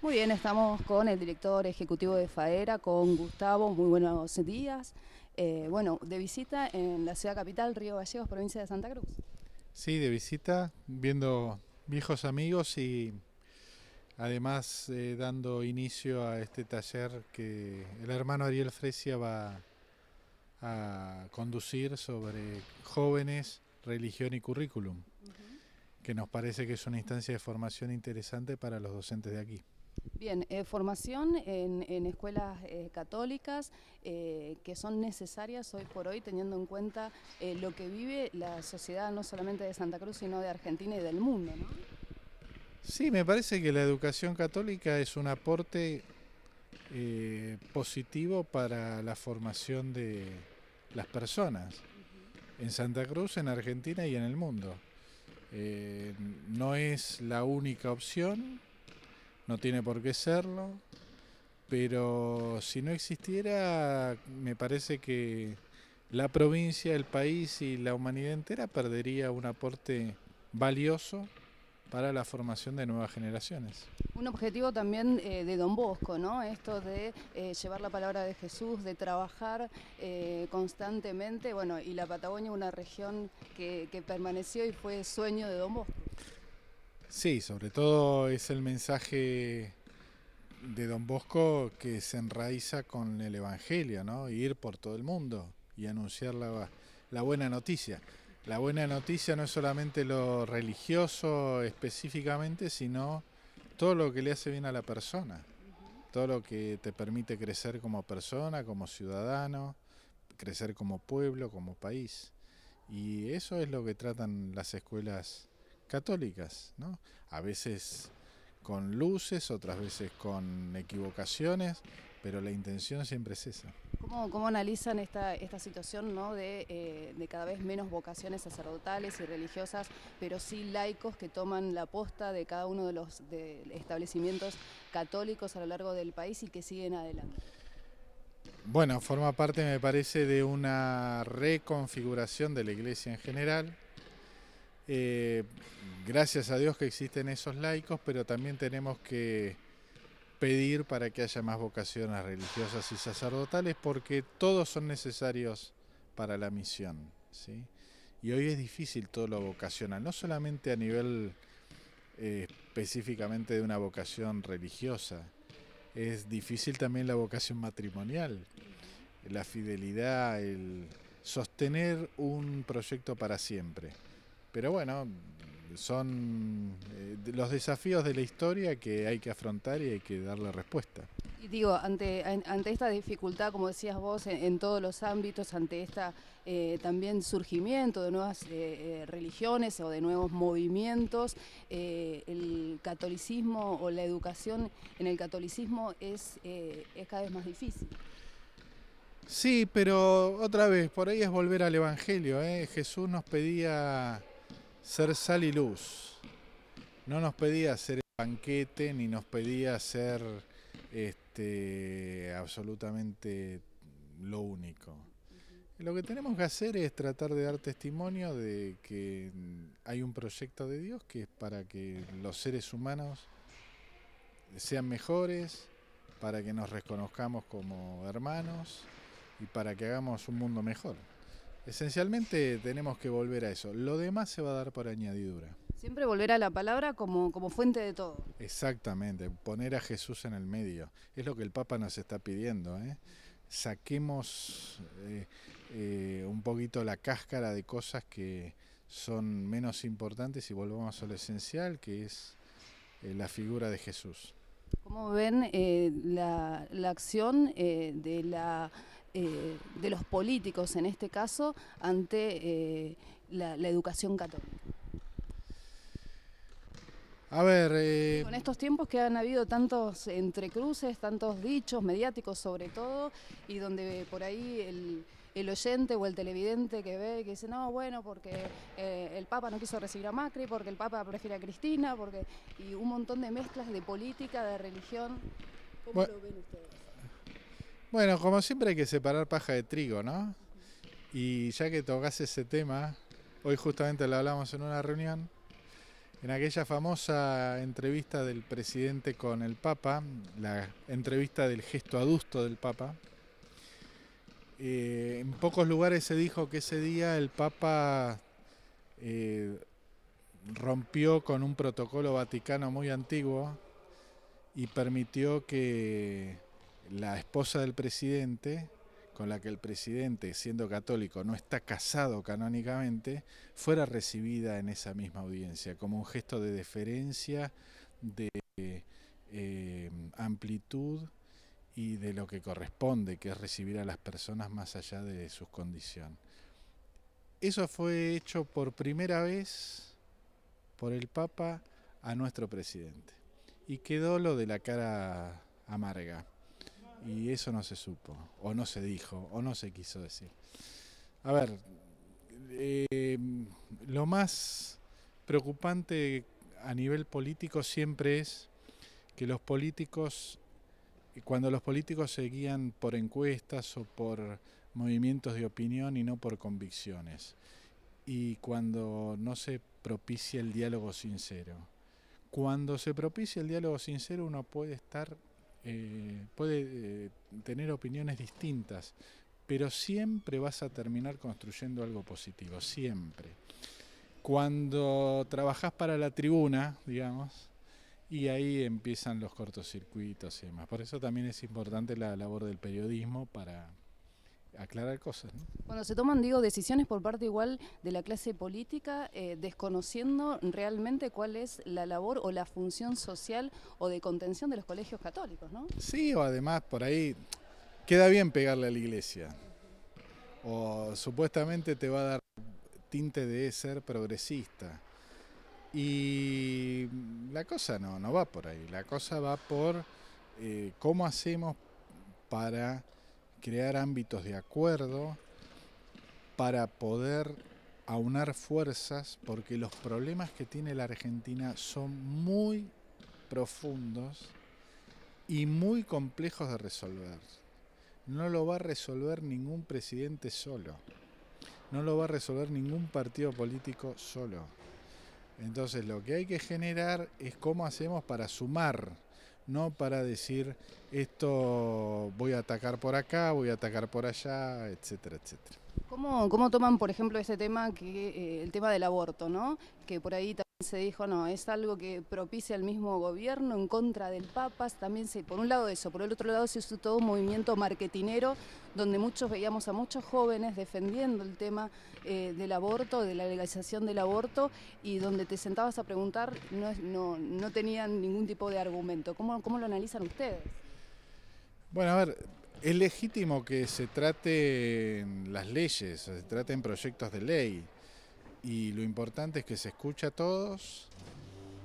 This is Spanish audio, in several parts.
Muy bien, estamos con el director ejecutivo de FAERA, con Gustavo. Muy buenos días. Bueno, de visita en la ciudad capital, Río Gallegos, provincia de Santa Cruz. Sí, de visita, viendo viejos amigos y además dando inicio a este taller que el hermano Ariel Fresia va a conducir sobre jóvenes, religión y currículum, que nos parece que es una instancia de formación interesante para los docentes de aquí. Bien, formación en escuelas católicas que son necesarias hoy por hoy, teniendo en cuenta lo que vive la sociedad no solamente de Santa Cruz, sino de Argentina y del mundo, ¿no? Sí, me parece que la educación católica es un aporte positivo para la formación de las personas en Santa Cruz, en Argentina y en el mundo. No es la única opción, no tiene por qué serlo, pero si no existiera, me parece que la provincia, el país y la humanidad entera perdería un aporte valioso para la formación de nuevas generaciones. Un objetivo también de Don Bosco, ¿no? Esto de llevar la palabra de Jesús, de trabajar constantemente, bueno, y la Patagonia, una región que permaneció y fue sueño de Don Bosco. Sí, sobre todo es el mensaje de Don Bosco que se enraiza con el Evangelio, ¿no? Ir por todo el mundo y anunciar la buena noticia. La buena noticia no es solamente lo religioso específicamente, sino todo lo que le hace bien a la persona, todo lo que te permite crecer como persona, como ciudadano, crecer como pueblo, como país. Y eso es lo que tratan las escuelas católicas, ¿no? A veces con luces, otras veces con equivocaciones, pero la intención siempre es esa. ¿Cómo analizan esta situación, ¿no? De cada vez menos vocaciones sacerdotales y religiosas, pero sí laicos que toman la posta de cada uno de los establecimientos católicos a lo largo del país y que siguen adelante? Bueno, forma parte, me parece, de una reconfiguración de la iglesia en general. Eh, Gracias a Dios que existen esos laicos, pero también tenemos que pedir para que haya más vocaciones religiosas y sacerdotales porque todos son necesarios para la misión, ¿sí? Y hoy es difícil todo lo vocacional, no solamente a nivel específicamente de una vocación religiosa, es difícil también la vocación matrimonial, la fidelidad, el sostener un proyecto para siempre. Pero bueno, son los desafíos de la historia que hay que afrontar y hay que darle respuesta. Y digo, ante esta dificultad, como decías vos, en todos los ámbitos, ante esta también surgimiento de nuevas religiones o de nuevos movimientos, el catolicismo o la educación en el catolicismo es cada vez más difícil. Sí, pero otra vez, por ahí es volver al Evangelio, ¿eh? Jesús nos pedía ser sal y luz, no nos pedía hacer el banquete, ni nos pedía ser absolutamente lo único. Lo que tenemos que hacer es tratar de dar testimonio de que hay un proyecto de Dios que es para que los seres humanos sean mejores, para que nos reconozcamos como hermanos y para que hagamos un mundo mejor. Esencialmente tenemos que volver a eso. Lo demás se va a dar por añadidura. Siempre volver a la palabra como fuente de todo. Exactamente, poner a Jesús en el medio. Es lo que el Papa nos está pidiendo, ¿eh? Saquemos un poquito la cáscara de cosas que son menos importantes y volvamos a lo esencial, que es la figura de Jesús. ¿Cómo ven la acción de los políticos en este caso ante la educación católica? A ver, Digo, en estos tiempos que han habido tantos entrecruces, tantos dichos mediáticos sobre todo, y donde por ahí el oyente o el televidente que ve que dice, no, bueno, porque el Papa no quiso recibir a Macri, porque el Papa prefiere a Cristina, y un montón de mezclas de política, de religión. ¿Cómo bu- lo ven ustedes? bueno, como siempre hay que separar paja de trigo, ¿no? Y ya que tocas ese tema, hoy justamente lo hablamos en una reunión, En aquella famosa entrevista del presidente con el Papa, la entrevista del gesto adusto del Papa, en pocos lugares se dijo que ese día el Papa rompió con un protocolo vaticano muy antiguo y permitió que la esposa del presidente, con la que el presidente, siendo católico, no está casado canónicamente, fuera recibida en esa misma audiencia, como un gesto de deferencia, de amplitud y de lo que corresponde, que es recibir a las personas más allá de sus condiciones. Eso fue hecho por primera vez por el Papa a nuestro presidente. Y quedó lo de la cara amarga. Y eso no se supo, o no se dijo, o no se quiso decir. A ver, lo más preocupante a nivel político siempre es que los políticos, cuando los políticos se guían por encuestas o por movimientos de opinión y no por convicciones, y cuando no se propicia el diálogo sincero. Cuando se propicia el diálogo sincero uno puede tener opiniones distintas, pero siempre vas a terminar construyendo algo positivo, siempre. Cuando trabajás para la tribuna, digamos, y ahí empiezan los cortocircuitos y demás. Por eso también es importante la labor del periodismo para aclarar cosas, ¿no? Cuando se toman, digo, decisiones por parte igual de la clase política, desconociendo realmente cuál es la labor o la función social o de contención de los colegios católicos, ¿no? Sí, o además por ahí queda bien pegarle a la iglesia, o supuestamente te va a dar tinte de ser progresista. Y la cosa no va por ahí, la cosa va por cómo hacemos para crear ámbitos de acuerdo, para poder aunar fuerzas, porque los problemas que tiene la Argentina son muy profundos y muy complejos de resolver. No lo va a resolver ningún presidente solo, no lo va a resolver ningún partido político solo. Entonces lo que hay que generar es cómo hacemos para sumar, no para decir esto voy a atacar por acá, voy a atacar por allá, etcétera, etcétera. ¿Cómo toman, por ejemplo, ese tema, el tema del aborto, ¿no? Que por ahí también se dijo, no, es algo que propicia el mismo gobierno en contra del Papa. También por un lado eso, por el otro lado se hizo todo un movimiento marketinero donde veíamos a muchos jóvenes defendiendo el tema del aborto, de la legalización del aborto, y donde te sentabas a preguntar, no tenían ningún tipo de argumento. ¿Cómo lo analizan ustedes? Bueno, a ver, es legítimo que se trate en las leyes, se trate en proyectos de ley, y lo importante es que se escuche a todos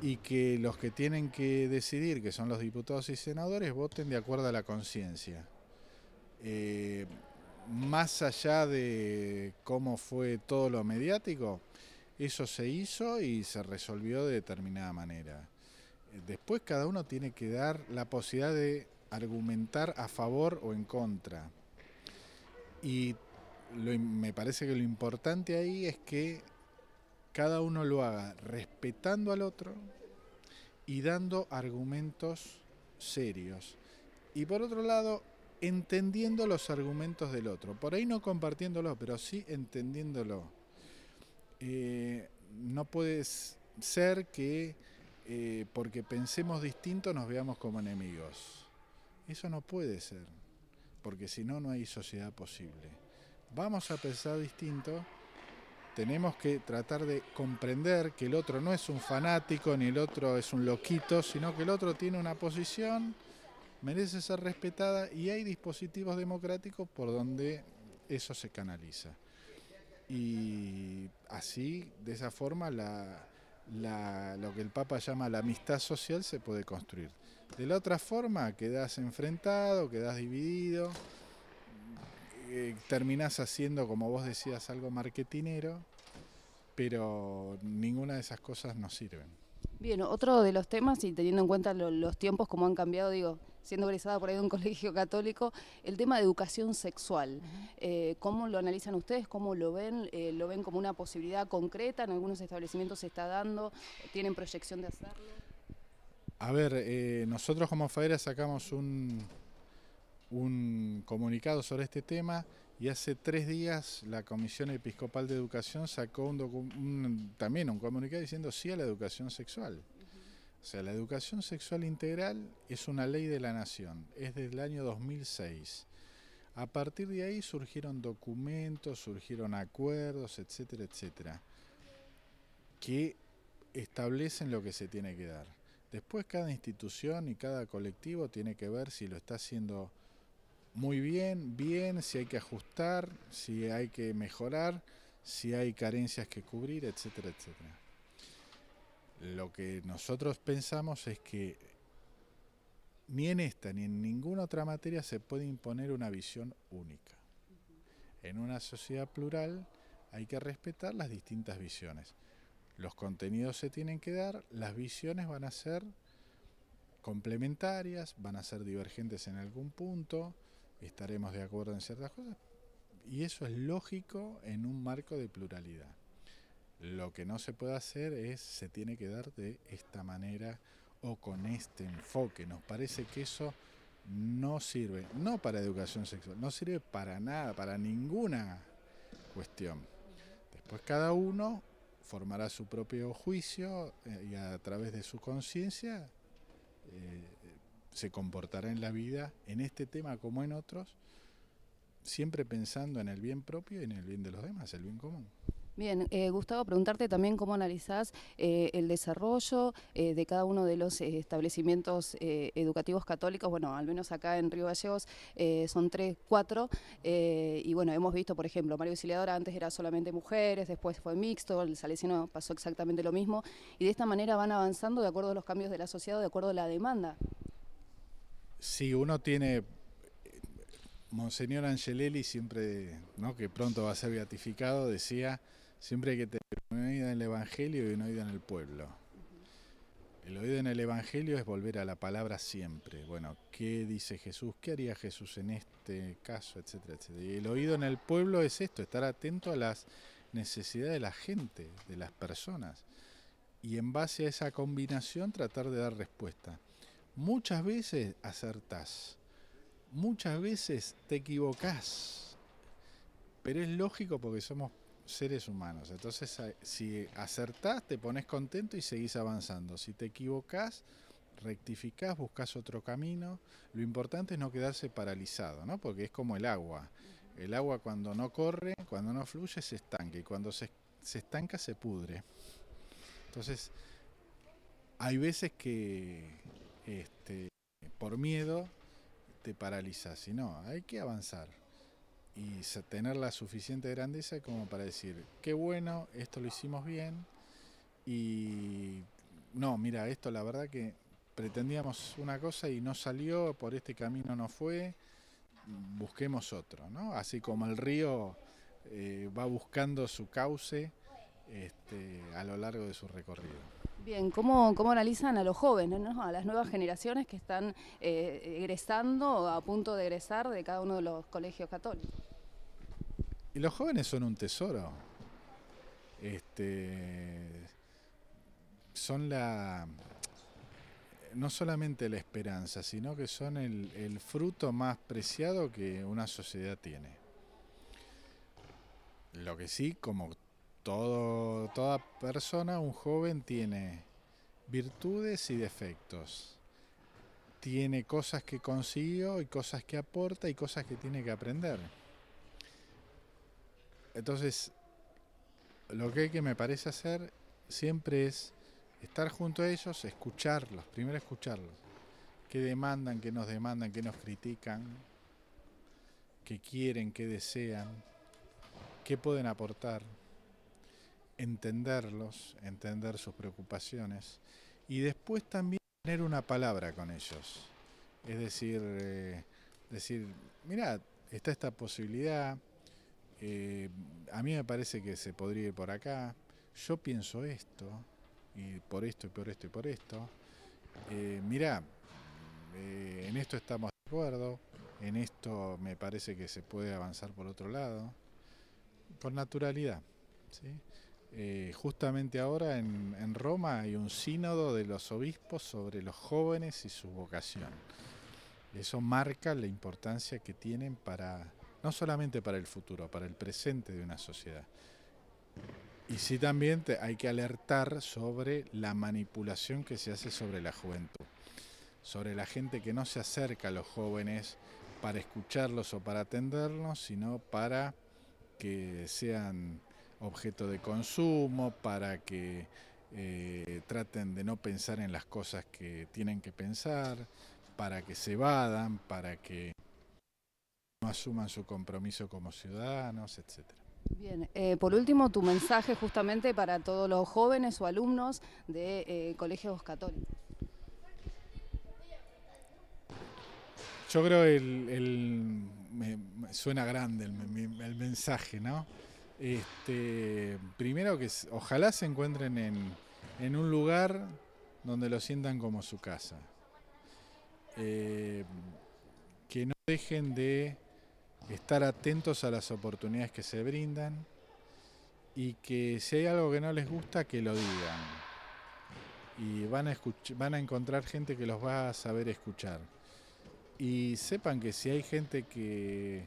y que los que tienen que decidir, que son los diputados y senadores, voten de acuerdo a la conciencia. Más allá de cómo fue todo lo mediático, eso se hizo y se resolvió de determinada manera. Después cada uno tiene que dar la posibilidad de argumentar a favor o en contra. Y me parece que lo importante ahí es que cada uno lo haga respetando al otro y dando argumentos serios. Y por otro lado, entendiendo los argumentos del otro. Por ahí no compartiéndolo, pero sí entendiéndolo. No puede ser que porque pensemos distinto nos veamos como enemigos. Eso no puede ser, porque si no, no hay sociedad posible. Vamos a pensar distinto, tenemos que tratar de comprender que el otro no es un fanático ni el otro es un loquito, sino que el otro tiene una posición, merece ser respetada y hay dispositivos democráticos por donde eso se canaliza. Y así, de esa forma, lo que el Papa llama la amistad social se puede construir. De la otra forma quedás enfrentado, quedás dividido, terminás haciendo, como vos decías, algo marketinero, pero ninguna de esas cosas nos sirven. Bien, otro de los temas, y teniendo en cuenta los tiempos como han cambiado, digo, siendo egresada por ahí de un colegio católico, el tema de educación sexual. ¿Cómo lo analizan ustedes? ¿Cómo lo ven? ¿Lo ven como una posibilidad concreta? ¿En algunos establecimientos se está dando? ¿Tienen proyección de hacerlo? A ver, nosotros como FAERA sacamos un comunicado sobre este tema y hace 3 días la Comisión Episcopal de Educación sacó también un comunicado diciendo sí a la educación sexual. O sea, la educación sexual integral es una ley de la nación, es del año 2006. A partir de ahí surgieron documentos, surgieron acuerdos, etcétera, etcétera, que establecen lo que se tiene que dar. Después cada institución y cada colectivo tiene que ver si lo está haciendo muy bien, si hay que ajustar, si hay que mejorar, si hay carencias que cubrir, etcétera, etcétera. Lo que nosotros pensamos es que ni en esta ni en ninguna otra materia se puede imponer una visión única. En una sociedad plural hay que respetar las distintas visiones. Los contenidos se tienen que dar, las visiones van a ser complementarias, van a ser divergentes en algún punto, estaremos de acuerdo en ciertas cosas, y eso es lógico en un marco de pluralidad. Lo que no se puede hacer es, se tiene que dar de esta manera o con este enfoque. Nos parece que eso no sirve, no para educación sexual, no sirve para nada, para ninguna cuestión. Después cada uno formará su propio juicio y a través de su conciencia se comportará en la vida, en este tema como en otros, siempre pensando en el bien propio y en el bien de los demás, el bien común. Bien, Gustavo, preguntarte también cómo analizás el desarrollo de cada uno de los establecimientos educativos católicos. Bueno, al menos acá en Río Gallegos son 3, 4. Y bueno, hemos visto, por ejemplo, María Auxiliadora antes era solamente mujeres, después fue mixto, el Salesiano pasó exactamente lo mismo. Y de esta manera van avanzando de acuerdo a los cambios de la sociedad, de acuerdo a la demanda. Sí, uno tiene Monseñor Angelelli siempre, ¿no?, que pronto va a ser beatificado, decía, siempre hay que tener un oído en el Evangelio y un oído en el pueblo. El oído en el Evangelio es volver a la palabra siempre. Bueno, ¿qué dice Jesús? ¿Qué haría Jesús en este caso? Etcétera, etcétera. Y el oído en el pueblo es esto, estar atento a las necesidades de la gente, de las personas. Y en base a esa combinación tratar de dar respuesta. Muchas veces acertás, muchas veces te equivocás, pero es lógico porque somos seres humanos. Entonces, si acertás, te pones contento y seguís avanzando. Si te equivocás, rectificás, buscás otro camino. Lo importante es no quedarse paralizado, ¿no? Porque es como el agua. El agua cuando no corre, cuando no fluye, se estanca. Y cuando se estanca, se pudre. Entonces, hay veces que por miedo te paralizas. Y no, hay que avanzar. Y tener la suficiente grandeza como para decir, qué bueno, esto lo hicimos bien, y no, mira, esto la verdad que pretendíamos una cosa y no salió, por este camino no fue, busquemos otro, ¿no? Así como el río va buscando su cauce a lo largo de su recorrido. Bien, ¿cómo analizan a los jóvenes, ¿no? A las nuevas generaciones que están egresando o a punto de egresar de cada uno de los colegios católicos? Y los jóvenes son un tesoro. Este, son no solamente la esperanza, sino que son el fruto más preciado que una sociedad tiene. Lo que sí, como toda persona, un joven tiene virtudes y defectos. Tiene cosas que consiguió y cosas que aporta y cosas que tiene que aprender. Entonces, lo que hay que, me parece, hacer siempre es estar junto a ellos, escucharlos, primero escucharlos. Qué demandan, qué nos critican, qué quieren, qué desean, qué pueden aportar, entenderlos, entender sus preocupaciones y después también tener una palabra con ellos. Es decir, mirá, está esta posibilidad, a mí me parece que se podría ir por acá, yo pienso esto, y por esto y por esto y por esto. Mirá, en esto estamos de acuerdo, en esto me parece que se puede avanzar por otro lado, con naturalidad, ¿sí? Justamente ahora en Roma hay un sínodo de los obispos sobre los jóvenes y su vocación. Eso marca la importancia que tienen para, no solamente para el futuro, para el presente de una sociedad. Y sí también hay que alertar sobre la manipulación que se hace sobre la juventud, sobre la gente que no se acerca a los jóvenes para escucharlos o para atenderlos, sino para que sean objeto de consumo, para que traten de no pensar en las cosas que tienen que pensar, para que se evadan, para que no asuman su compromiso como ciudadanos, etcétera. Bien, por último, tu mensaje justamente para todos los jóvenes o alumnos de colegios católicos. Yo creo me suena grande el mensaje, ¿no? Primero que ojalá se encuentren en un lugar donde lo sientan como su casa. Que no dejen de estar atentos a las oportunidades que se brindan y que si hay algo que no les gusta, que lo digan. Y van a encontrar gente que los va a saber escuchar. Y sepan que si hay gente que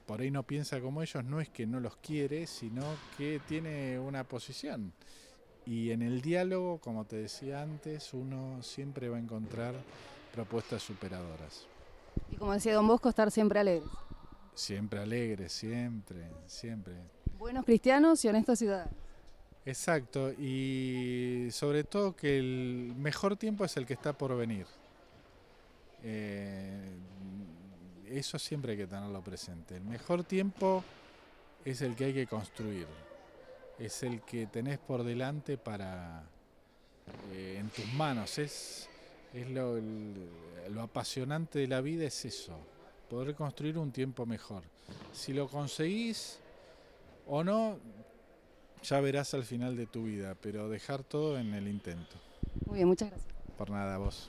por ahí no piensa como ellos, no es que no los quiere, sino que tiene una posición. Y en el diálogo, como te decía antes, uno siempre va a encontrar propuestas superadoras. Y como decía Don Bosco, estar siempre alegres. Siempre alegres, siempre, siempre. Buenos cristianos y honestos ciudadanos. Exacto, y sobre todo que el mejor tiempo es el que está por venir. Eso siempre hay que tenerlo presente. El mejor tiempo es el que hay que construir. Es el que tenés por delante para en tus manos. Es lo apasionante de la vida es eso, poder construir un tiempo mejor. Si lo conseguís o no, ya verás al final de tu vida, pero dejar todo en el intento. Muy bien, muchas gracias. Por nada, vos.